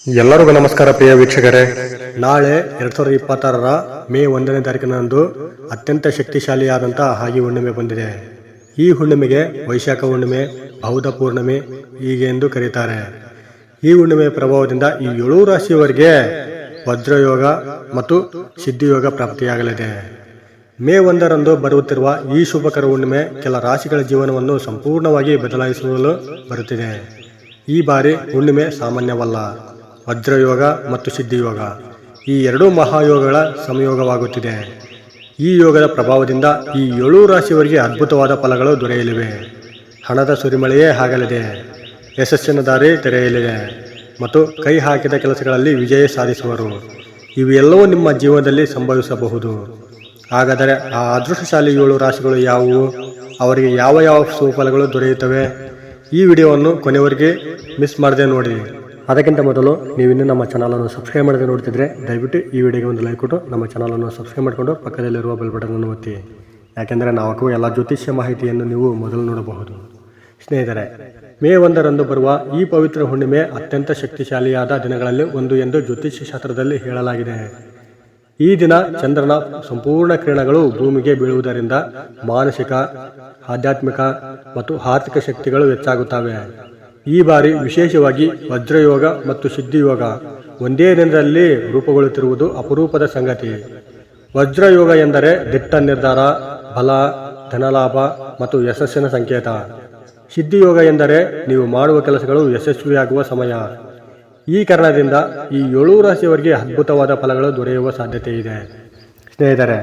ಎಲ್ಲರಿಗೂ ನಮಸ್ಕಾರ ಪ್ರಿಯ ವೀಕ್ಷಕರೇ. ನಾಳೆ 2026 ಮೇ 1ನೇ ತಾರೀಕಿನಂದು ಅತ್ಯಂತ ಶಕ್ತಿಶಾಲಿಯಾದಂತಹ ಹಾಗಿ ಹುಣ್ಣಿಮೆ ಬಂದಿದೆ. ಈ ಹುಣ್ಣಿಮೆಗೆ ವೈಶಾಖ ಹುಣ್ಣಿಮೆ, ಬೌದ್ಧ ಪೂರ್ಣಿಮೆ ಹೀಗೆ ಎಂದು ಕರೀತಾರೆ. ಈ ಹುಣ್ಣಿಮೆಯ ಪ್ರಭಾವದಿಂದ ಈ 7 ರಾಶಿಯವರಿಗೆ ವಜ್ರಯೋಗ ಮತ್ತು ಸಿದ್ಧಿಯೋಗ ಪ್ರಾಪ್ತಿಯಾಗಲಿದೆ. ಮೇ 1ರಂದು ಬರುತ್ತಿರುವ ಈ ಶುಭಕರ ಹುಣ್ಣಿಮೆ ಕೆಲ ರಾಶಿಗಳ ಜೀವನವನ್ನು ಸಂಪೂರ್ಣವಾಗಿ ಬದಲಾಯಿಸಲು ಬರುತ್ತಿದೆ. ಈ ಬಾರಿ ಹುಣ್ಣಿಮೆ ಸಾಮಾನ್ಯವಲ್ಲ. ವಜ್ರಯೋಗ ಮತ್ತು ಸಿದ್ಧಿಯೋಗ ಈ ಎರಡೂ ಮಹಾಯೋಗಗಳ ಸಂಯೋಗವಾಗುತ್ತಿದೆ. ಈ ಯೋಗದ ಪ್ರಭಾವದಿಂದ ಈ 7 ರಾಶಿಯವರಿಗೆ ಅದ್ಭುತವಾದ ಫಲಗಳು ದೊರೆಯಲಿವೆ. ಹಣದ ಸುರಿಮಳೆಯೇ ಆಗಲಿದೆ. ಯಶಸ್ಸಿನ ದಾರಿ ತೆರೆಯಲಿದೆ ಮತ್ತು ಕೈ ಹಾಕಿದ ಕೆಲಸಗಳಲ್ಲಿ ವಿಜಯ ಸಾಧಿಸುವರು. ಇವೆಲ್ಲವೂ ನಿಮ್ಮ ಜೀವನದಲ್ಲಿ ಸಂಭವಿಸಬಹುದು. ಹಾಗಾದರೆ ಆ ಅದೃಷ್ಟಶಾಲಿ 7 ರಾಶಿಗಳು ಯಾವುವು? ಅವರಿಗೆ ಯಾವ ಸುಫಲಗಳು ದೊರೆಯುತ್ತವೆ? ಈ ವಿಡಿಯೋವನ್ನು ಕೊನೆಯವರೆಗೆ ಮಿಸ್ ಮಾಡದೆ ನೋಡಿ. ಅದಕ್ಕಿಂತ ಮೊದಲು ನೀವಿನ್ನೂ ನಮ್ಮ ಚಾನಲನ್ನು ಸಬ್ಸ್ಕ್ರೈಬ್ ಮಾಡದೆ ನೋಡ್ತಿದ್ರೆ ದಯವಿಟ್ಟು ಈ ವಿಡಿಯೋಗೆ ಒಂದು ಲೈಕ್ ಕೊಟ್ಟು ನಮ್ಮ ಚಾನಲನ್ನು ಸಬ್ಸ್ಕ್ರೈಬ್ ಮಾಡಿಕೊಂಡು ಪಕ್ಕದಲ್ಲಿರುವ ಬೆಲ್ ಬಟನನ್ನು ಒತ್ತಿ. ಯಾಕೆಂದರೆ ನಾವು ಹಾಕುವ ಎಲ್ಲ ಜ್ಯೋತಿಷ್ಯ ಮಾಹಿತಿಯನ್ನು ನೀವು ಮೊದಲು ನೋಡಬಹುದು. ಸ್ನೇಹಿತರೆ, ಮೇ 1ರಂದು ಬರುವ ಈ ಪವಿತ್ರ ಹುಣ್ಣಿಮೆ ಅತ್ಯಂತ ಶಕ್ತಿಶಾಲಿಯಾದ ದಿನಗಳಲ್ಲಿ ಒಂದು ಎಂದು ಜ್ಯೋತಿಷ್ಯ ಶಾಸ್ತ್ರದಲ್ಲಿ ಹೇಳಲಾಗಿದೆ. ಈ ದಿನ ಚಂದ್ರನ ಸಂಪೂರ್ಣ ಕಿರಣಗಳು ಭೂಮಿಗೆ ಬೀಳುವುದರಿಂದ ಮಾನಸಿಕ, ಆಧ್ಯಾತ್ಮಿಕ ಮತ್ತು ಆರ್ಥಿಕ ಶಕ್ತಿಗಳು ಹೆಚ್ಚಾಗುತ್ತವೆ. ಈ ಬಾರಿ ವಿಶೇಷವಾಗಿ ವಜ್ರಯೋಗ ಮತ್ತು ಸಿದ್ಧಿಯೋಗ ಒಂದೇ ದಿನದಲ್ಲಿ ರೂಪುಗೊಳ್ಳುತ್ತಿರುವುದು ಅಪರೂಪದ ಸಂಗತಿ. ವಜ್ರಯೋಗ ಎಂದರೆ ದಿಟ್ಟ ನಿರ್ಧಾರ, ಬಲ, ಧನಲಾಭ ಮತ್ತು ಯಶಸ್ಸಿನ ಸಂಕೇತ. ಸಿದ್ಧಿಯೋಗ ಎಂದರೆ ನೀವು ಮಾಡುವ ಕೆಲಸಗಳು ಯಶಸ್ವಿಯಾಗುವ ಸಮಯ. ಈ ಕಾರಣದಿಂದ ಈ 7 ರಾಶಿಯವರಿಗೆ ಅದ್ಭುತವಾದ ಫಲಗಳು ದೊರೆಯುವ ಸಾಧ್ಯತೆ ಇದೆ. ಸ್ನೇಹಿತರೆ,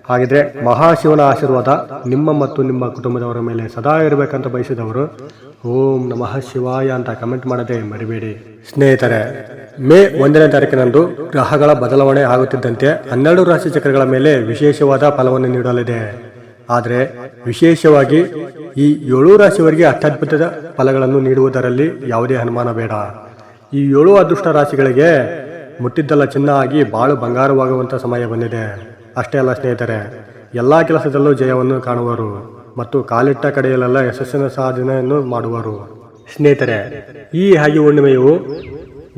ಹಾಗಿದ್ರೆ ಮಹಾಶಿವನ ಆಶೀರ್ವಾದ ನಿಮ್ಮ ಮತ್ತು ನಿಮ್ಮ ಕುಟುಂಬದವರ ಮೇಲೆ ಸದಾ ಇರಬೇಕಂತ ಬಯಸಿದವರು ಓಂ ನಮಃ ಶಿವಾಯ ಅಂತ ಕಮೆಂಟ್ ಮಾಡದೆ ಮರಿಬೇಡಿ. ಸ್ನೇಹಿತರೆ, ಮೇ 1ನೇ ತಾರೀಕಿನಂದು ಗ್ರಹಗಳ ಬದಲಾವಣೆ ಆಗುತ್ತಿದ್ದಂತೆ 12 ರಾಶಿ ಚಕ್ರಗಳ ಮೇಲೆ ವಿಶೇಷವಾದ ಫಲವನ್ನು ನೀಡಲಿದೆ. ಆದರೆ ವಿಶೇಷವಾಗಿ ಈ 7 ರಾಶಿಯವರಿಗೆ ಅತ್ಯದ್ಭುತದ ಫಲಗಳನ್ನು ನೀಡುವುದರಲ್ಲಿ ಯಾವುದೇ ಅನುಮಾನ ಬೇಡ. ಈ 7 ಅದೃಷ್ಟ ರಾಶಿಗಳಿಗೆ ಮುಟ್ಟಿದ್ದಲ್ಲ ಚಿನ್ನ ಆಗಿ ಬಾಳು ಬಂಗಾರವಾಗುವಂಥ ಸಮಯ ಬಂದಿದೆ. ಅಷ್ಟೇ ಅಲ್ಲ ಸ್ನೇಹಿತರೆ, ಎಲ್ಲ ಕೆಲಸದಲ್ಲೂ ಜಯವನ್ನು ಕಾಣುವರು ಮತ್ತು ಕಾಲಿಟ್ಟ ಕಡೆಯಲ್ಲೆಲ್ಲ ಯಶಸ್ಸಿನ ಸಾಧನೆಯನ್ನು ಮಾಡುವರು. ಸ್ನೇಹಿತರೆ, ಈ ಹಾಗಿ ಹುಣ್ಣಿಮೆಯು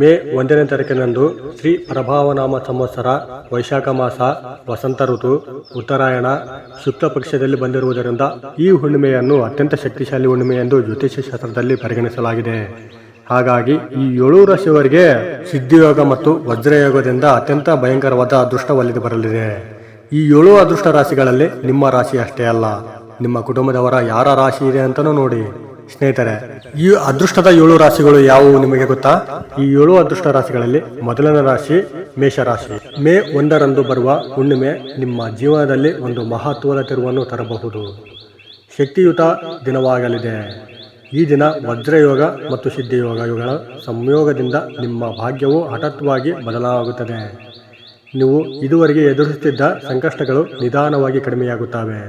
ಮೇ 1ನೇ ತಾರೀಕಿನಂದು ಶ್ರೀ ಪ್ರಭಾವನಾಮ ಸಂವತ್ಸರ ವೈಶಾಖ ಮಾಸ ವಸಂತ ಋತು ಉತ್ತರಾಯಣ ಶುಕ್ಲ ಪಕ್ಷದಲ್ಲಿ ಬಂದಿರುವುದರಿಂದ ಈ ಹುಣ್ಣಿಮೆಯನ್ನು ಅತ್ಯಂತ ಶಕ್ತಿಶಾಲಿ ಹುಣ್ಣಿಮೆ ಎಂದು ಜ್ಯೋತಿಷ್ಯ ಶಾಸ್ತ್ರದಲ್ಲಿ ಪರಿಗಣಿಸಲಾಗಿದೆ. ಹಾಗಾಗಿ ಈ 7 ರಾಶಿಯವರಿಗೆ ಸಿದ್ಧಿಯೋಗ ಮತ್ತು ವಜ್ರಯೋಗದಿಂದ ಅತ್ಯಂತ ಭಯಂಕರವಾದ ಅದೃಷ್ಟ ಒಲಿದು ಬರಲಿದೆ. ಈ 7 ಅದೃಷ್ಟ ರಾಶಿಗಳಲ್ಲಿ ನಿಮ್ಮ ರಾಶಿ ಅಷ್ಟೇ ಅಲ್ಲ, ನಿಮ್ಮ ಕುಟುಂಬದವರ ಯಾರ ರಾಶಿ ಇದೆ ಅಂತಲೂ ನೋಡಿ. ಸ್ನೇಹಿತರೆ, ಈ ಅದೃಷ್ಟದ 7 ರಾಶಿಗಳು ಯಾವುವು ನಿಮಗೆ ಗೊತ್ತಾ? ಈ 7 ಅದೃಷ್ಟ ರಾಶಿಗಳಲ್ಲಿ ಮೊದಲನೇ ರಾಶಿ ಮೇಷರಾಶಿ. ಮೇ 1ರಂದು ಬರುವ ಹುಣ್ಣಿಮೆ ನಿಮ್ಮ ಜೀವನದಲ್ಲಿ ಒಂದು ಮಹತ್ವದ ತಿರುವನ್ನು ತರಬಹುದು. ಶಕ್ತಿಯುತ ದಿನವಾಗಲಿದೆ. ಈ ದಿನ ವಜ್ರಯೋಗ ಮತ್ತು ಸಿದ್ಧಿಯೋಗಗಳ ಸಂಯೋಗದಿಂದ ನಿಮ್ಮ ಭಾಗ್ಯವು ಹಠಾತ್ವಾಗಿ ಬದಲಾಗುತ್ತದೆ. ನೀವು ಇದುವರೆಗೆ ಎದುರಿಸುತ್ತಿದ್ದ ಸಂಕಷ್ಟಗಳು ನಿಧಾನವಾಗಿ ಕಡಿಮೆಯಾಗುತ್ತವೆ.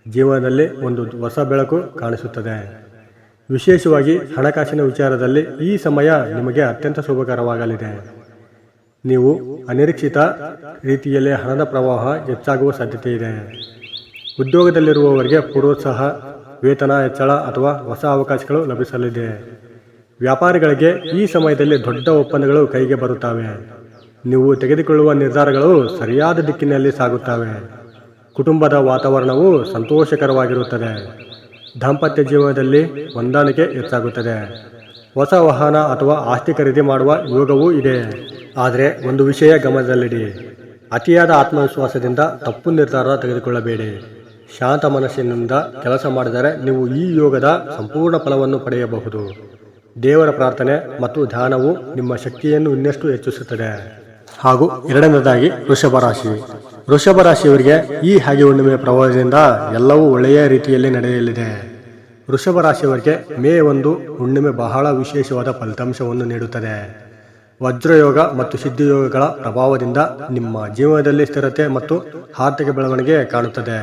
ಜೀವನದಲ್ಲಿ ಒಂದು ಹೊಸ ಬೆಳಕು ಕಾಣಿಸುತ್ತದೆ. ವಿಶೇಷವಾಗಿ ಹಣಕಾಸಿನ ವಿಚಾರದಲ್ಲಿ ಈ ಸಮಯ ನಿಮಗೆ ಅತ್ಯಂತ ಶುಭಕರವಾಗಲಿದೆ. ನೀವು ಅನಿರೀಕ್ಷಿತ ರೀತಿಯಲ್ಲಿ ಹಣದ ಪ್ರವಾಹ ಹೆಚ್ಚಾಗುವ ಸಾಧ್ಯತೆ ಇದೆ. ಉದ್ಯೋಗದಲ್ಲಿರುವವರಿಗೆ ಪ್ರೋತ್ಸಾಹ, ವೇತನ ಹೆಚ್ಚಳ ಅಥವಾ ಹೊಸ ಅವಕಾಶಗಳು ಲಭಿಸಲಿದೆ. ವ್ಯಾಪಾರಿಗಳಿಗೆ ಈ ಸಮಯದಲ್ಲಿ ದೊಡ್ಡ ಒಪ್ಪಂದಗಳು ಕೈಗೆ ಬರುತ್ತವೆ. ನೀವು ತೆಗೆದುಕೊಳ್ಳುವ ನಿರ್ಧಾರಗಳು ಸರಿಯಾದ ದಿಕ್ಕಿನಲ್ಲಿ ಸಾಗುತ್ತವೆ. ಕುಟುಂಬದ ವಾತಾವರಣವು ಸಂತೋಷಕರವಾಗಿರುತ್ತದೆ. ದಾಂಪತ್ಯ ಜೀವನದಲ್ಲಿ ಹೊಂದಾಣಿಕೆ ಹೆಚ್ಚಾಗುತ್ತದೆ. ಹೊಸ ವಾಹನ ಅಥವಾ ಆಸ್ತಿ ಖರೀದಿ ಮಾಡುವ ಯೋಗವೂ ಇದೆ. ಆದರೆ ಒಂದು ವಿಷಯ ಗಮನದಲ್ಲಿಡಿ, ಅತಿಯಾದ ಆತ್ಮವಿಶ್ವಾಸದಿಂದ ತಪ್ಪು ನಿರ್ಧಾರ ತೆಗೆದುಕೊಳ್ಳಬೇಡಿ. ಶಾಂತ ಮನಸ್ಸಿನಿಂದ ಕೆಲಸ ಮಾಡಿದರೆ ನೀವು ಈ ಯೋಗದ ಸಂಪೂರ್ಣ ಫಲವನ್ನು ಪಡೆಯಬಹುದು. ದೇವರ ಪ್ರಾರ್ಥನೆ ಮತ್ತು ಧ್ಯಾನವು ನಿಮ್ಮ ಶಕ್ತಿಯನ್ನು ಇನ್ನಷ್ಟು ಹೆಚ್ಚಿಸುತ್ತದೆ. ಹಾಗೂ ಎರಡನೇದಾಗಿ ವೃಷಭ ರಾಶಿ. ವೃಷಭ ರಾಶಿಯವರಿಗೆ ಈ ಹಾಗೆ ಹುಣ್ಣಿಮೆಯ ಪ್ರಭಾವದಿಂದ ಎಲ್ಲವೂ ಒಳ್ಳೆಯ ರೀತಿಯಲ್ಲಿ ನಡೆಯಲಿದೆ. ವೃಷಭ ರಾಶಿಯವರಿಗೆ ಮೇ 1 ಹುಣ್ಣಿಮೆ ಬಹಳ ವಿಶೇಷವಾದ ಫಲಿತಾಂಶವನ್ನು ನೀಡುತ್ತದೆ. ವಜ್ರಯೋಗ ಮತ್ತು ಸಿದ್ಧಿಯೋಗಗಳ ಪ್ರಭಾವದಿಂದ ನಿಮ್ಮ ಜೀವನದಲ್ಲಿ ಸ್ಥಿರತೆ ಮತ್ತು ಆರ್ಥಿಕ ಬೆಳವಣಿಗೆ ಕಾಣುತ್ತದೆ.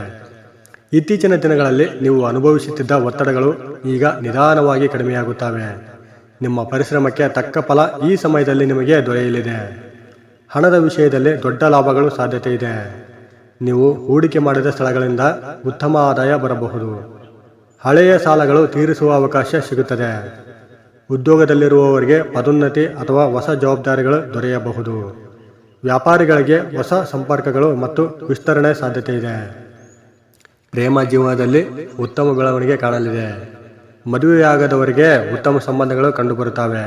ಇತ್ತೀಚಿನ ದಿನಗಳಲ್ಲಿ ನೀವು ಅನುಭವಿಸುತ್ತಿದ್ದ ಒತ್ತಡಗಳು ಈಗ ನಿಧಾನವಾಗಿ ಕಡಿಮೆಯಾಗುತ್ತವೆ. ನಿಮ್ಮ ಪರಿಶ್ರಮಕ್ಕೆ ತಕ್ಕ ಫಲ ಈ ಸಮಯದಲ್ಲಿ ನಿಮಗೆ ದೊರೆಯಲಿದೆ. ಹಣದ ವಿಷಯದಲ್ಲಿ ದೊಡ್ಡ ಲಾಭಗಳು ಸಾಧ್ಯತೆ ಇದೆ. ನೀವು ಹೂಡಿಕೆ ಮಾಡಿದ ಸ್ಥಳಗಳಿಂದ ಉತ್ತಮ ಆದಾಯ ಬರಬಹುದು. ಹಳೆಯ ಸಾಲಗಳು ತೀರಿಸುವ ಅವಕಾಶ ಸಿಗುತ್ತದೆ. ಉದ್ಯೋಗದಲ್ಲಿರುವವರಿಗೆ ಪದೋನ್ನತಿ ಅಥವಾ ಹೊಸ ಜವಾಬ್ದಾರಿಗಳು ದೊರೆಯಬಹುದು. ವ್ಯಾಪಾರಿಗಳಿಗೆ ಹೊಸ ಸಂಪರ್ಕಗಳು ಮತ್ತು ವಿಸ್ತರಣೆ ಸಾಧ್ಯತೆ ಇದೆ. ಪ್ರೇಮ ಜೀವನದಲ್ಲಿ ಉತ್ತಮ ಬೆಳವಣಿಗೆ ಕಾಣಲಿದೆ. ಮದುವೆಯಾಗದವರಿಗೆ ಉತ್ತಮ ಸಂಬಂಧಗಳು ಕಂಡುಬರುತ್ತವೆ.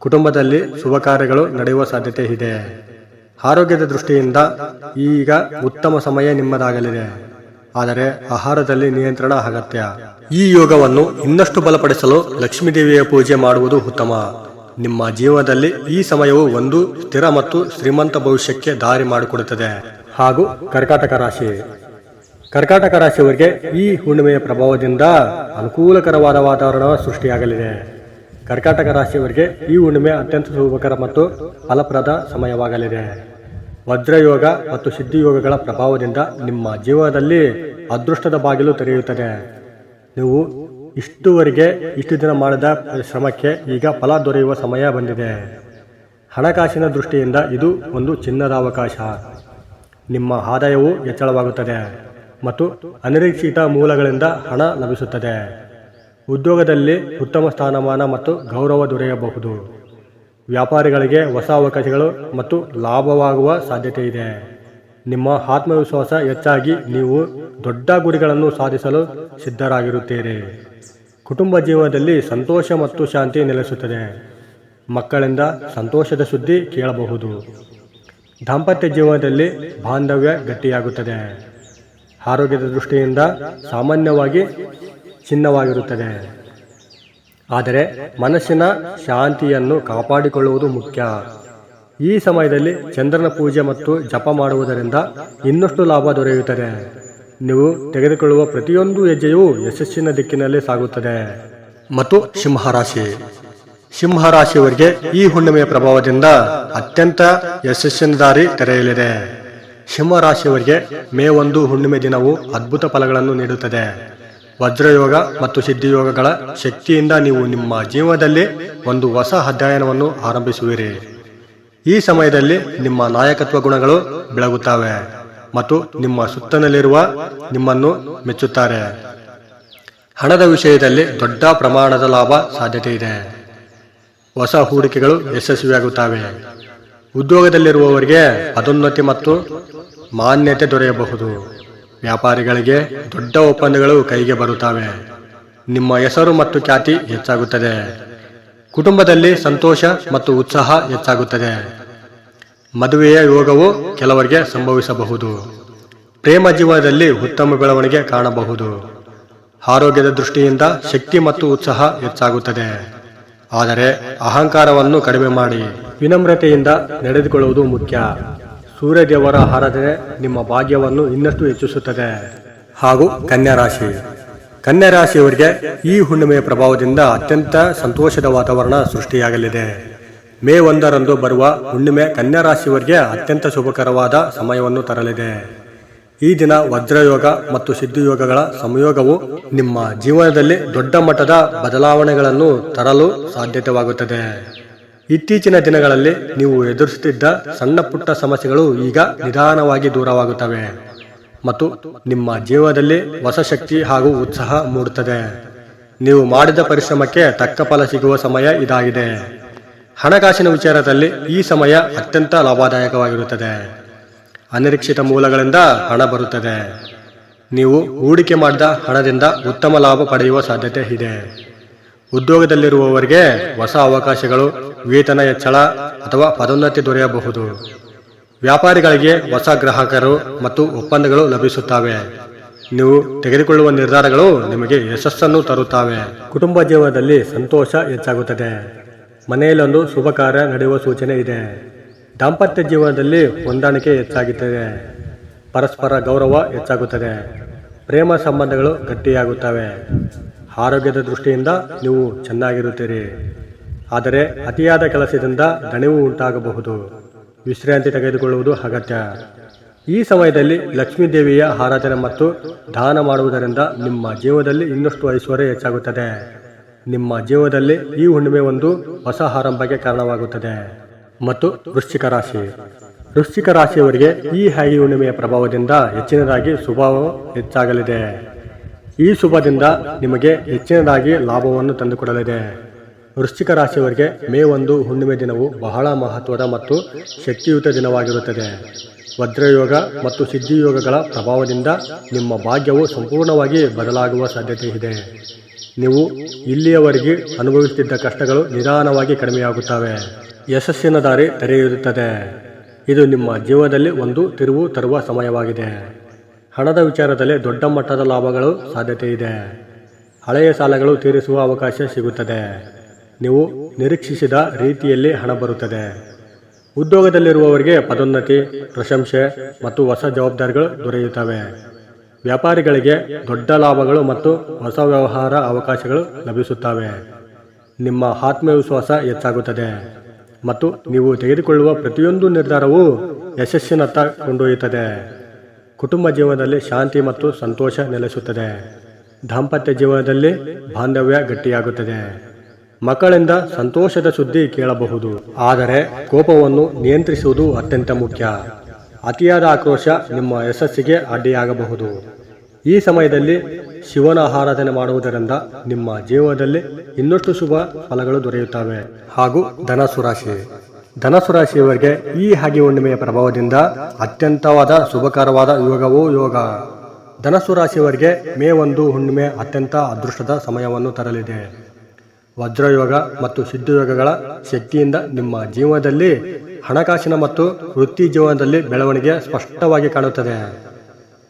ಕುಟುಂಬದಲ್ಲಿ ಶುಭ ಕಾರ್ಯಗಳು ನಡೆಯುವ ಸಾಧ್ಯತೆ ಇದೆ. ಆರೋಗ್ಯದ ದೃಷ್ಟಿಯಿಂದ ಈಗ ಉತ್ತಮ ಸಮಯ ನಿಮ್ಮದಾಗಲಿದೆ. ಆದರೆ ಆಹಾರದಲ್ಲಿ ನಿಯಂತ್ರಣ ಅಗತ್ಯ. ಈ ಯೋಗವನ್ನು ಇನ್ನಷ್ಟು ಬಲಪಡಿಸಲು ಲಕ್ಷ್ಮೀ ದೇವಿಯ ಪೂಜೆ ಮಾಡುವುದು ಉತ್ತಮ. ನಿಮ್ಮ ಜೀವನದಲ್ಲಿ ಈ ಸಮಯವು ಒಂದು ಸ್ಥಿರ ಮತ್ತು ಶ್ರೀಮಂತ ಭವಿಷ್ಯಕ್ಕೆ ದಾರಿ ಮಾಡಿಕೊಡುತ್ತದೆ. ಹಾಗೂ ಕರ್ಕಾಟಕ ರಾಶಿ. ಕರ್ಕಾಟಕ ರಾಶಿಯವರಿಗೆ ಈ ಹುಣ್ಣಿಮೆಯ ಪ್ರಭಾವದಿಂದ ಅನುಕೂಲಕರವಾದ ವಾತಾವರಣ ಸೃಷ್ಟಿಯಾಗಲಿದೆ. ಕರ್ಕಾಟಕ ರಾಶಿಯವರಿಗೆ ಈ ಹುಣ್ಣಿಮೆ ಅತ್ಯಂತ ಶುಭಕರ ಮತ್ತು ಫಲಪ್ರದ ಸಮಯವಾಗಲಿದೆ. ವಜ್ರಯೋಗ ಮತ್ತು ಸಿದ್ಧಿಯೋಗಗಳ ಪ್ರಭಾವದಿಂದ ನಿಮ್ಮ ಜೀವನದಲ್ಲಿ ಅದೃಷ್ಟದ ಬಾಗಿಲು ತೆರೆಯುತ್ತದೆ. ನೀವು ಇಷ್ಟು ದಿನ ಮಾಡಿದ ಶ್ರಮಕ್ಕೆ ಈಗ ಫಲ ದೊರೆಯುವ ಸಮಯ ಬಂದಿದೆ. ಹಣಕಾಸಿನ ದೃಷ್ಟಿಯಿಂದ ಇದು ಒಂದು ಚಿನ್ನದ ಅವಕಾಶ. ನಿಮ್ಮ ಆದಾಯವು ಹೆಚ್ಚಳವಾಗುತ್ತದೆ ಮತ್ತು ಅನಿರೀಕ್ಷಿತ ಮೂಲಗಳಿಂದ ಹಣ ಲಭಿಸುತ್ತದೆ. ಉದ್ಯೋಗದಲ್ಲಿ ಉತ್ತಮ ಸ್ಥಾನಮಾನ ಮತ್ತು ಗೌರವ ದೊರೆಯಬಹುದು. ವ್ಯಾಪಾರಿಗಳಿಗೆ ಹೊಸ ಅವಕಾಶಗಳು ಮತ್ತು ಲಾಭವಾಗುವ ಸಾಧ್ಯತೆ ಇದೆ. ನಿಮ್ಮ ಆತ್ಮವಿಶ್ವಾಸ ಹೆಚ್ಚಾಗಿ ನೀವು ದೊಡ್ಡ ಗುರಿಗಳನ್ನು ಸಾಧಿಸಲು ಸಿದ್ಧರಾಗಿರುತ್ತೀರಿ. ಕುಟುಂಬ ಜೀವನದಲ್ಲಿ ಸಂತೋಷ ಮತ್ತು ಶಾಂತಿ ನೆಲೆಸುತ್ತದೆ. ಮಕ್ಕಳಿಂದ ಸಂತೋಷದ ಸುದ್ದಿ ಕೇಳಬಹುದು. ದಾಂಪತ್ಯ ಜೀವನದಲ್ಲಿ ಬಾಂಧವ್ಯ ಗಟ್ಟಿಯಾಗುತ್ತದೆ. ಆರೋಗ್ಯದ ದೃಷ್ಟಿಯಿಂದ ಸಾಮಾನ್ಯವಾಗಿ ಚಿನ್ನವಾಗಿರುತ್ತದೆ. ಆದರೆ ಮನಸ್ಸಿನ ಶಾಂತಿಯನ್ನು ಕಾಪಾಡಿಕೊಳ್ಳುವುದು ಮುಖ್ಯ. ಈ ಸಮಯದಲ್ಲಿ ಚಂದ್ರನ ಪೂಜೆ ಮತ್ತು ಜಪ ಮಾಡುವುದರಿಂದ ಇನ್ನಷ್ಟು ಲಾಭ ದೊರೆಯುತ್ತದೆ. ನೀವು ತೆಗೆದುಕೊಳ್ಳುವ ಪ್ರತಿಯೊಂದು ಹೆಜ್ಜೆಯೂ ಯಶಸ್ಸಿನ ದಿಕ್ಕಿನಲ್ಲಿ ಸಾಗುತ್ತದೆ. ಮತ್ತು ಸಿಂಹರಾಶಿ. ಸಿಂಹರಾಶಿಯವರಿಗೆ ಈ ಹುಣ್ಣಿಮೆಯ ಪ್ರಭಾವದಿಂದ ಅತ್ಯಂತ ಯಶಸ್ಸಿನ ದಾರಿ ತೆರೆಯಲಿದೆ. ಸಿಂಹರಾಶಿಯವರಿಗೆ ಮೇ 1 ಹುಣ್ಣಿಮೆ ದಿನವು ಅದ್ಭುತ ಫಲಗಳನ್ನು ನೀಡುತ್ತದೆ. ವಜ್ರಯೋಗ ಮತ್ತು ಸಿದ್ಧಿಯೋಗಗಳ ಶಕ್ತಿಯಿಂದ ನೀವು ನಿಮ್ಮ ಜೀವನದಲ್ಲಿ ಒಂದು ಹೊಸ ಅಧ್ಯಯನವನ್ನು ಆರಂಭಿಸುವಿರಿ. ಈ ಸಮಯದಲ್ಲಿ ನಿಮ್ಮ ನಾಯಕತ್ವ ಗುಣಗಳು ಬೆಳಗುತ್ತವೆ ಮತ್ತು ನಿಮ್ಮ ಸುತ್ತಲಿರುವ ನಿಮ್ಮನ್ನು ಮೆಚ್ಚುತ್ತಾರೆ. ಹಣದ ವಿಷಯದಲ್ಲಿ ದೊಡ್ಡ ಪ್ರಮಾಣದ ಲಾಭ ಸಾಧ್ಯತೆ ಇದೆ. ಹೊಸ ಹೂಡಿಕೆಗಳು ಯಶಸ್ವಿಯಾಗುತ್ತವೆ. ಉದ್ಯೋಗದಲ್ಲಿರುವವರಿಗೆ ಪದೋನ್ನತಿ ಮತ್ತು ಮಾನ್ಯತೆ ದೊರೆಯಬಹುದು. ವ್ಯಾಪಾರಿಗಳಿಗೆ ದೊಡ್ಡ ಒಪ್ಪಂದಗಳು ಕೈಗೆ ಬರುತ್ತವೆ. ನಿಮ್ಮ ಹೆಸರು ಮತ್ತು ಖ್ಯಾತಿ ಹೆಚ್ಚಾಗುತ್ತದೆ. ಕುಟುಂಬದಲ್ಲಿ ಸಂತೋಷ ಮತ್ತು ಉತ್ಸಾಹ ಹೆಚ್ಚಾಗುತ್ತದೆ. ಮದುವೆಯ ಯೋಗವು ಕೆಲವರಿಗೆ ಸಂಭವಿಸಬಹುದು. ಪ್ರೇಮ ಜೀವನದಲ್ಲಿ ಉತ್ತಮ ಬೆಳವಣಿಗೆ ಕಾಣಬಹುದು. ಆರೋಗ್ಯದ ದೃಷ್ಟಿಯಿಂದ ಶಕ್ತಿ ಮತ್ತು ಉತ್ಸಾಹ ಹೆಚ್ಚಾಗುತ್ತದೆ. ಆದರೆ ಅಹಂಕಾರವನ್ನು ಕಡಿಮೆ ಮಾಡಿ ವಿನಮ್ರತೆಯಿಂದ ನಡೆದುಕೊಳ್ಳುವುದು ಮುಖ್ಯ. ಸೂರ್ಯದೇವರ ಆರಾಧನೆ ನಿಮ್ಮ ಭಾಗ್ಯವನ್ನು ಇನ್ನಷ್ಟು ಹೆಚ್ಚಿಸುತ್ತದೆ. ಹಾಗೂ ಕನ್ಯಾ ರಾಶಿ. ಕನ್ಯಾ ರಾಶಿಯವರಿಗೆ ಈ ಹುಣ್ಣಿಮೆಯ ಪ್ರಭಾವದಿಂದ ಅತ್ಯಂತ ಸಂತೋಷದ ವಾತಾವರಣ ಸೃಷ್ಟಿಯಾಗಲಿದೆ. ಮೇ 1 ಬರುವ ಹುಣ್ಣಿಮೆ ಕನ್ಯಾ ರಾಶಿಯವರಿಗೆ ಅತ್ಯಂತ ಶುಭಕರವಾದ ಸಮಯವನ್ನು ತರಲಿದೆ. ಈ ದಿನ ವಜ್ರಯೋಗ ಮತ್ತು ಸಿದ್ಧಿಯೋಗಗಳ ಸಂಯೋಗವು ನಿಮ್ಮ ಜೀವನದಲ್ಲಿ ದೊಡ್ಡ ಮಟ್ಟದ ಬದಲಾವಣೆಗಳನ್ನು ತರಲು ಸಾಧ್ಯತೆವಾಗುತ್ತದೆ. ಇತ್ತೀಚಿನ ದಿನಗಳಲ್ಲಿ ನೀವು ಎದುರಿಸುತ್ತಿದ್ದ ಸಣ್ಣ ಪುಟ್ಟ ಸಮಸ್ಯೆಗಳು ಈಗ ನಿಧಾನವಾಗಿ ದೂರವಾಗುತ್ತವೆ ಮತ್ತು ನಿಮ್ಮ ಜೀವನದಲ್ಲಿ ಹೊಸ ಶಕ್ತಿ ಹಾಗೂ ಉತ್ಸಾಹ ಮೂಡುತ್ತದೆ. ನೀವು ಮಾಡಿದ ಪರಿಶ್ರಮಕ್ಕೆ ತಕ್ಕ ಫಲ ಸಿಗುವ ಸಮಯ ಇದಾಗಿದೆ. ಹಣಕಾಸಿನ ವಿಚಾರದಲ್ಲಿ ಈ ಸಮಯ ಅತ್ಯಂತ ಲಾಭದಾಯಕವಾಗಿರುತ್ತದೆ. ಅನಿರೀಕ್ಷಿತ ಮೂಲಗಳಿಂದ ಹಣ ಬರುತ್ತದೆ. ನೀವು ಹೂಡಿಕೆ ಮಾಡಿದ ಹಣದಿಂದ ಉತ್ತಮ ಲಾಭ ಪಡೆಯುವ ಸಾಧ್ಯತೆ ಇದೆ. ಉದ್ಯೋಗದಲ್ಲಿರುವವರಿಗೆ ಹೊಸ ಅವಕಾಶಗಳು, ವೇತನ ಹೆಚ್ಚಳ ಅಥವಾ ಪದೋನ್ನತಿ ದೊರೆಯಬಹುದು. ವ್ಯಾಪಾರಿಗಳಿಗೆ ಹೊಸ ಗ್ರಾಹಕರು ಮತ್ತು ಒಪ್ಪಂದಗಳು ಲಭಿಸುತ್ತವೆ. ನೀವು ತೆಗೆದುಕೊಳ್ಳುವ ನಿರ್ಧಾರಗಳು ನಿಮಗೆ ಯಶಸ್ಸನ್ನು ತರುತ್ತವೆ. ಕುಟುಂಬ ಜೀವನದಲ್ಲಿ ಸಂತೋಷ ಹೆಚ್ಚಾಗುತ್ತದೆ. ಮನೆಯಲ್ಲೊಂದು ಶುಭ ಕಾರ್ಯ ನಡೆಯುವ ಸೂಚನೆ ಇದೆ. ದಾಂಪತ್ಯ ಜೀವನದಲ್ಲಿ ಹೊಂದಾಣಿಕೆ ಹೆಚ್ಚಾಗುತ್ತದೆ. ಪರಸ್ಪರ ಗೌರವ ಹೆಚ್ಚಾಗುತ್ತದೆ. ಪ್ರೇಮ ಸಂಬಂಧಗಳು ಗಟ್ಟಿಯಾಗುತ್ತವೆ. ಆರೋಗ್ಯದ ದೃಷ್ಟಿಯಿಂದ ನೀವು ಚೆನ್ನಾಗಿರುತ್ತೀರಿ. ಆದರೆ ಅತಿಯಾದ ಕೆಲಸದಿಂದ ದಣಿವು ಉಂಟಾಗಬಹುದು. ವಿಶ್ರಾಂತಿ ತೆಗೆದುಕೊಳ್ಳುವುದು ಅಗತ್ಯ. ಈ ಸಮಯದಲ್ಲಿ ಲಕ್ಷ್ಮೀ ದೇವಿಯ ಆರಾಧನೆ ಮತ್ತು ದಾನ ಮಾಡುವುದರಿಂದ ನಿಮ್ಮ ಜೀವನದಲ್ಲಿ ಇನ್ನಷ್ಟು ಐಶ್ವರ್ಯ ಹೆಚ್ಚಾಗುತ್ತದೆ. ನಿಮ್ಮ ಜೀವನದಲ್ಲಿ ಈ ಹುಣ್ಣಿಮೆ ಒಂದು ಹೊಸ ಆರಂಭಕ್ಕೆ ಕಾರಣವಾಗುತ್ತದೆ. ಮತ್ತು ವೃಶ್ಚಿಕ ರಾಶಿ. ವೃಶ್ಚಿಕ ರಾಶಿಯವರಿಗೆ ಈ ಹುಣ್ಣಿಮೆಯ ಪ್ರಭಾವದಿಂದ ಹೆಚ್ಚಿನದಾಗಿ ಶುಭವು ಹೆಚ್ಚಾಗಲಿದೆ. ಈ ಶುಭದಿಂದ ನಿಮಗೆ ಹೆಚ್ಚಿನದಾಗಿ ಲಾಭವನ್ನು ತಂದುಕೊಡಲಿದೆ. ವೃಶ್ಚಿಕ ರಾಶಿಯವರಿಗೆ ಮೇ 1 ಹುಣ್ಣಿಮೆ ದಿನವು ಬಹಳ ಮಹತ್ವದ ಮತ್ತು ಶಕ್ತಿಯುತ ದಿನವಾಗಿರುತ್ತದೆ. ವಜ್ರಯೋಗ ಮತ್ತು ಸಿದ್ಧಿಯೋಗಗಳ ಪ್ರಭಾವದಿಂದ ನಿಮ್ಮ ಭಾಗ್ಯವು ಸಂಪೂರ್ಣವಾಗಿ ಬದಲಾಗುವ ಸಾಧ್ಯತೆ ಇದೆ. ನೀವು ಇಲ್ಲಿಯವರೆಗೆ ಅನುಭವಿಸುತ್ತಿದ್ದ ಕಷ್ಟಗಳು ನಿಧಾನವಾಗಿ ಕಡಿಮೆಯಾಗುತ್ತವೆ. ಯಶಸ್ಸಿನ ದಾರಿ ತೆರೆಯುತ್ತದೆ. ಇದು ನಿಮ್ಮ ಜೀವನದಲ್ಲಿ ಒಂದು ತಿರುವು ತರುವ ಸಮಯವಾಗಿದೆ. ಹಣದ ವಿಚಾರದಲ್ಲಿ ದೊಡ್ಡ ಮಟ್ಟದ ಲಾಭಗಳು ಸಾಧ್ಯತೆ ಇದೆ. ಹಳೆಯ ಸಾಲಗಳು ತೀರಿಸುವ ಅವಕಾಶ ಸಿಗುತ್ತದೆ. ನೀವು ನಿರೀಕ್ಷಿಸಿದ ರೀತಿಯಲ್ಲಿ ಹಣ ಬರುತ್ತದೆ. ಉದ್ಯೋಗದಲ್ಲಿರುವವರಿಗೆ ಪದೋನ್ನತಿ, ಪ್ರಶಂಸೆ ಮತ್ತು ಹೊಸ ಜವಾಬ್ದಾರಿಗಳು ದೊರೆಯುತ್ತವೆ. ವ್ಯಾಪಾರಿಗಳಿಗೆ ದೊಡ್ಡ ಲಾಭಗಳು ಮತ್ತು ಹೊಸ ವ್ಯವಹಾರ ಅವಕಾಶಗಳು ಲಭಿಸುತ್ತವೆ. ನಿಮ್ಮ ಆತ್ಮವಿಶ್ವಾಸ ಹೆಚ್ಚಾಗುತ್ತದೆ ಮತ್ತು ನೀವು ತೆಗೆದುಕೊಳ್ಳುವ ಪ್ರತಿಯೊಂದು ನಿರ್ಧಾರವೂ ಯಶಸ್ಸಿನತ್ತ ಕೊಂಡೊಯ್ಯುತ್ತದೆ. ಕುಟುಂಬ ಜೀವನದಲ್ಲಿ ಶಾಂತಿ ಮತ್ತು ಸಂತೋಷ ನೆಲೆಸುತ್ತದೆ. ದಾಂಪತ್ಯ ಜೀವನದಲ್ಲಿ ಬಾಂಧವ್ಯ ಗಟ್ಟಿಯಾಗುತ್ತದೆ. ಮಕ್ಕಳಿಂದ ಸಂತೋಷದ ಸುದ್ದಿ ಕೇಳಬಹುದು. ಆದರೆ ಕೋಪವನ್ನು ನಿಯಂತ್ರಿಸುವುದು ಅತ್ಯಂತ ಮುಖ್ಯ. ಅತಿಯಾದ ಆಕ್ರೋಶ ನಿಮ್ಮ ಯಶಸ್ಸಿಗೆ ಅಡ್ಡಿಯಾಗಬಹುದು. ಈ ಸಮಯದಲ್ಲಿ ಶಿವನ ಆರಾಧನೆ ಮಾಡುವುದರಿಂದ ನಿಮ್ಮ ಜೀವನದಲ್ಲಿ ಇನ್ನಷ್ಟು ಶುಭ ಫಲಗಳು ದೊರೆಯುತ್ತವೆ. ಹಾಗೂ ಧನಸ್ಸು ರಾಶಿ. ಧನಸ್ಸು ರಾಶಿಯವರಿಗೆ ಈ ಹಾಗೆ ಹುಣ್ಣಿಮೆಯ ಪ್ರಭಾವದಿಂದ ಅತ್ಯಂತವಾದ ಶುಭಕರವಾದ ಯೋಗವೂ ಯೋಗ. ಧನಸ್ಸು ರಾಶಿಯವರಿಗೆ ಮೇ 1 ಹುಣ್ಣಿಮೆ ಅತ್ಯಂತ ಅದೃಷ್ಟದ ಸಮಯವನ್ನು ತರಲಿದೆ. ವಜ್ರಯೋಗ ಮತ್ತು ಸಿದ್ಧಯೋಗಗಳ ಶಕ್ತಿಯಿಂದ ನಿಮ್ಮ ಜೀವನದಲ್ಲಿ ಹಣಕಾಸಿನ ಮತ್ತು ವೃತ್ತಿ ಜೀವನದಲ್ಲಿ ಬೆಳವಣಿಗೆ ಸ್ಪಷ್ಟವಾಗಿ ಕಾಣುತ್ತದೆ.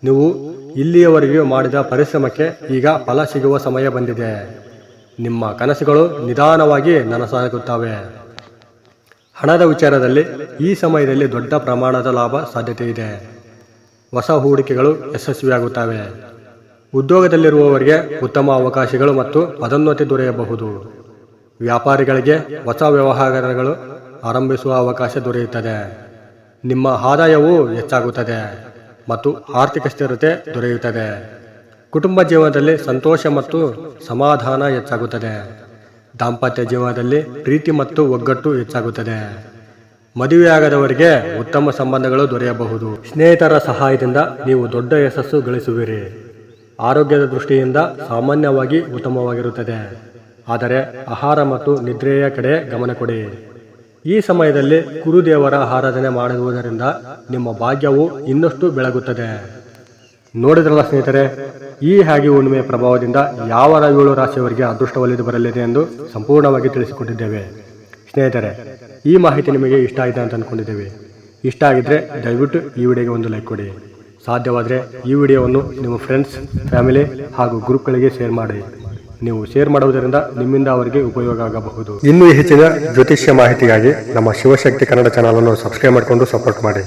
ನೀವು ಇಲ್ಲಿಯವರೆಗೆ ಮಾಡಿದ ಪರಿಶ್ರಮಕ್ಕೆ ಈಗ ಫಲ ಸಿಗುವ ಸಮಯ ಬಂದಿದೆ. ನಿಮ್ಮ ಕನಸುಗಳು ನಿಧಾನವಾಗಿ ನನಸಾಗುತ್ತವೆ. ಹಣದ ವಿಚಾರದಲ್ಲಿ ಈ ಸಮಯದಲ್ಲಿ ದೊಡ್ಡ ಪ್ರಮಾಣದ ಲಾಭ ಸಾಧ್ಯತೆ ಇದೆ. ಹೊಸ ಹೂಡಿಕೆಗಳು ಯಶಸ್ವಿಯಾಗುತ್ತವೆ. ಉದ್ಯೋಗದಲ್ಲಿರುವವರಿಗೆ ಉತ್ತಮ ಅವಕಾಶಗಳು ಮತ್ತು ಪದೋನ್ನತಿ ದೊರೆಯಬಹುದು. ವ್ಯಾಪಾರಿಗಳಿಗೆ ಹೊಸ ವ್ಯವಹಾರಗಳು ಆರಂಭಿಸುವ ಅವಕಾಶ ದೊರೆಯುತ್ತದೆ. ನಿಮ್ಮ ಆದಾಯವೂ ಹೆಚ್ಚಾಗುತ್ತದೆ ಮತ್ತು ಆರ್ಥಿಕ ಸ್ಥಿರತೆ ದೊರೆಯುತ್ತದೆ. ಕುಟುಂಬ ಜೀವನದಲ್ಲಿ ಸಂತೋಷ ಮತ್ತು ಸಮಾಧಾನ ಹೆಚ್ಚಾಗುತ್ತದೆ. ದಾಂಪತ್ಯ ಜೀವನದಲ್ಲಿ ಪ್ರೀತಿ ಮತ್ತು ಒಗ್ಗಟ್ಟು ಹೆಚ್ಚಾಗುತ್ತದೆ. ಮದುವೆಯಾಗದವರಿಗೆ ಉತ್ತಮ ಸಂಬಂಧಗಳು ದೊರೆಯಬಹುದು. ಸ್ನೇಹಿತರ ಸಹಾಯದಿಂದ ನೀವು ದೊಡ್ಡ ಯಶಸ್ಸು ಗಳಿಸುವಿರಿ. ಆರೋಗ್ಯದ ದೃಷ್ಟಿಯಿಂದ ಸಾಮಾನ್ಯವಾಗಿ ಉತ್ತಮವಾಗಿರುತ್ತದೆ. ಆದರೆ ಆಹಾರ ಮತ್ತು ನಿದ್ರೆಯ ಕಡೆ ಗಮನ ಕೊಡಿ. ಈ ಸಮಯದಲ್ಲಿ ಗುರುದೇವರ ಆರಾಧನೆ ಮಾಡುವುದರಿಂದ ನಿಮ್ಮ ಭಾಗ್ಯವು ಇನ್ನಷ್ಟು ಬೆಳಗುತ್ತದೆ. ನೋಡಿದ್ರಲ್ಲ ಸ್ನೇಹಿತರೆ, ಈ ಹಾಗೆ ಹುಣ್ಣಿಮೆಯ ಪ್ರಭಾವದಿಂದ ಯಾವ 7 ರಾಶಿಯವರಿಗೆ ಅದೃಷ್ಟ ಒಲಿದು ಬರಲಿದೆ ಎಂದು ಸಂಪೂರ್ಣವಾಗಿ ತಿಳಿಸಿಕೊಟ್ಟಿದ್ದೇವೆ. ಸ್ನೇಹಿತರೆ, ಈ ಮಾಹಿತಿ ನಿಮಗೆ ಇಷ್ಟ ಆಯಿತು ಅಂತ ಅಂದ್ಕೊಂಡಿದ್ದೇವೆ. ಇಷ್ಟ ಆಗಿದ್ದರೆ ದಯವಿಟ್ಟು ಈ ವಿಡಿಯೋಗೆ ಒಂದು ಲೈಕ್ ಕೊಡಿ. ಸಾಧ್ಯವಾದರೆ ಈ ವಿಡಿಯೋವನ್ನು ನಿಮ್ಮ ಫ್ರೆಂಡ್ಸ್, ಫ್ಯಾಮಿಲಿ ಹಾಗೂ ಗ್ರೂಪ್ಗಳಿಗೆ ಶೇರ್ ಮಾಡಿ. ನೀವು ಶೇರ್ ಮಾಡುವುದರಿಂದ ನಿಮ್ಮಿಂದ ಅವರಿಗೆ ಉಪಯೋಗ ಆಗಬಹುದು. ಇನ್ನೂ ಹೆಚ್ಚಿನ ಜ್ಯೋತಿಷ್ಯ ಮಾಹಿತಿಗಾಗಿ ನಮ್ಮ ಶಿವಶಕ್ತಿ ಕನ್ನಡ ಚಾನಲ್ ಅನ್ನು ಸಬ್ಸ್ಕ್ರೈಬ್ ಮಾಡಿಕೊಂಡು ಸಪೋರ್ಟ್ ಮಾಡಿ.